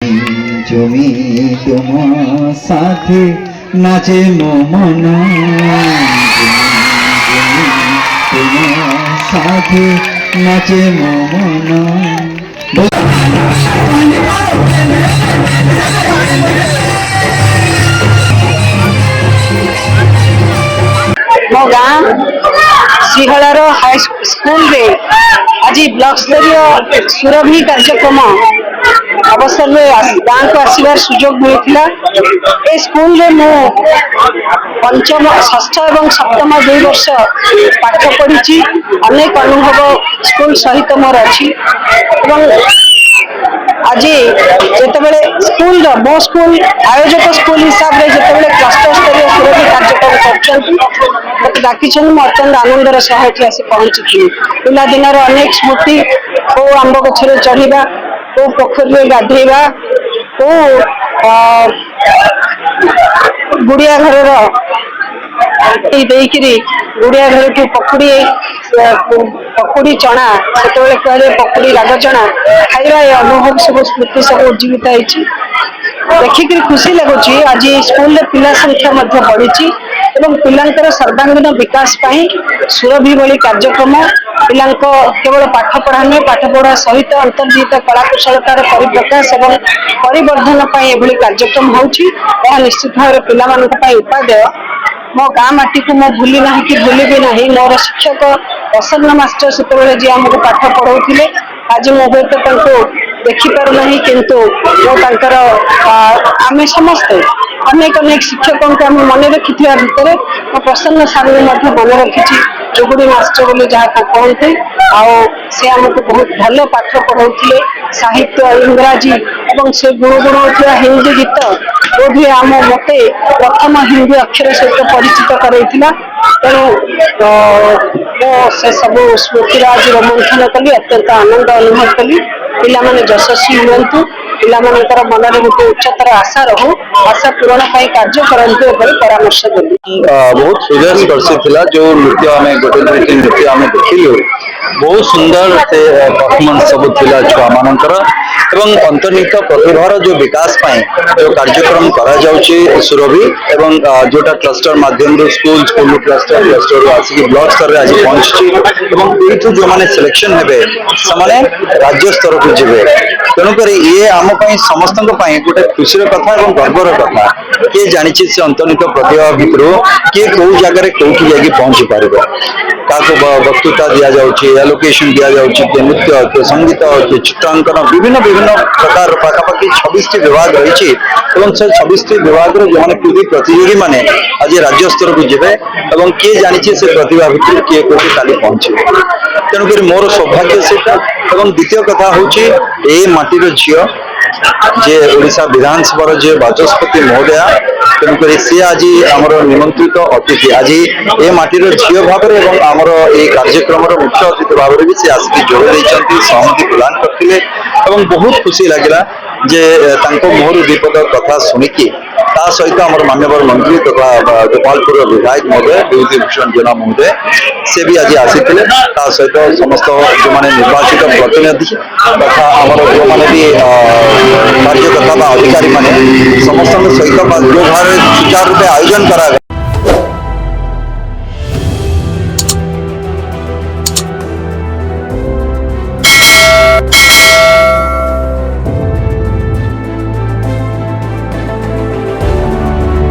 জমি তোমার সাথে নাচে মন, তোমার সাথে নাচে মন। मो गाँ श्रीहलार हाई स्कूल रे आज ब्लॉक स्तरीय सुरभि कार्यक्रम अवसर में गाँ को आसबार सुजोग मिलता। ए स्कूल रे मु पंचम षष्ठ और सप्तम 2 वर्ष पाठ पढ़ी। अनेक अनुभव स्कूल सहित मोर अच्छी। आज जितेबाला स्कूल मो स्कूल आयोजक स्कूल हिसाब से जितेबाला क्लस्टर स्तरीय सुरभि कार्यक्रम कर मत डाक अत्यंत आनंदर सह आसी पहुंची। पिलादिन अनेक स्मृति को आंब गछरे चढ़ा, को पोखरी गाधेवा, को गुड़िया घर गुड़िया घर को पकुड़ी पकुड़ी चना से कहे पकुड़ी राग चना खाଇବା ये अनुभव सब स्मृति सब उज्जीवित होती। देखिक खुशी लगुच आज स्कूल पिला संख्या बढ़ी एवं पिलांकर सर्वांगीन विकास पाई सुरभि भली कार्यक्रम पिला केवल पाठ पढ़ा नुहे पाठ पढ़ा सहित अंतर्निहित कला कुशलतार परिप्रकाश और परिवर्धन एभली कार्यक्रम होची। निश्चित भाव पिला उपादेय मो गाँ माटी को मो भूली ना कि भूली भी ना। मोर शिक्षक प्रसन्न मास्टर से जी आमको पाठ पढ़ाऊे आज मो हूँ देखिपार ना किंतु आम समस्ते अनेक अनेक शिक्षकों को आम मन रखि भितर मो प्रसन्न सार मन रखी जुगुड़ी मास्टर बोली जहाँ कहते से आमको बहुत भल पाठ पढ़ाऊे साहित्य इंग्राजी और से गुणगुणा हिंदी गीत बोधे आम मत प्रथम हिंदी अक्षर सहित परिचित कराइला। तेणु से सब स्मृति आज रोमंथन कली अत्यंत आनंद अनुभव कली। पिला माने यशस्वी हूँ, पिला मनकर मन में गोटे उच्चतर आशा रहू, आशा पूरण कार्य करते परामर्श देली। बहुत हृदय स्पर्शी थिला जो नृत्य आम गोटे दुईटी नृत्य आम देखिलु। बहुत सुंदर से परफॉर्मेंस सब थिला छुआ मानकर एवं अंतर्निहित प्रतिभार जो विकास पाई जो कार्यक्रम करा जाउची सुरभि एवं जोटा क्लस्टर माध्यम स्कूल स्कूल क्लस्टर क्लस्टर आसिक ब्लॉक स्तर आज पहुंची एवं एठू जो माने सिलेक्शन हेबे समाने राज्य स्तर को जिबे। तेणुक ये आम समस्त गोटे खुशी कथा और गर्वर कथा किए जानी से अंतर्निहित प्रतिभा भितर किए कौ जगार कौटी जाकि पहुंची पार क्या वक्तृता दि जाऊँगी एलोकेशन दि जाऊँगी नृत्य किए संगीत किए चित्रांकन विभिन्न विभिन्न प्रकार पाखापाखि 26 विभाग रही से 26 विभाग जो मैंने कृति प्रतियोगी मैंने आज राज्य स्तर को जीवे और किए जानी से प्रतिभा भितर किए कौटी काली पहुंचे। तेणुक मोर सौभाग्य से द्वितीय कथा हूँ ए माटीर झील जे ओडिशा विधानसभा जे बाचस्पति महोदया तेणुक सी आज आमर निमंत्रित अतिथि आज ए माटीर झील भाव में आमर ये कार्यक्रम मुख्य अतिथि भाव में भी सी आसिक जोड़ देते सहमति प्रदान करते बहुत खुशी लगे जे मुहर विपद कथा शुणिकी ता सहित आम माननीय मंत्री तथा गोपालपुर विधायक महोदय विभूति भूषण जेना महोदय से भी आज आसी सहित समस्त जो मैंने निर्वाचित प्रतिनिधि तथा आम जो मैंने भी कार्यकर्ता अधिकारी मैंने समस्त सहित जो भाव सुचारू रूपे आयोजन कराला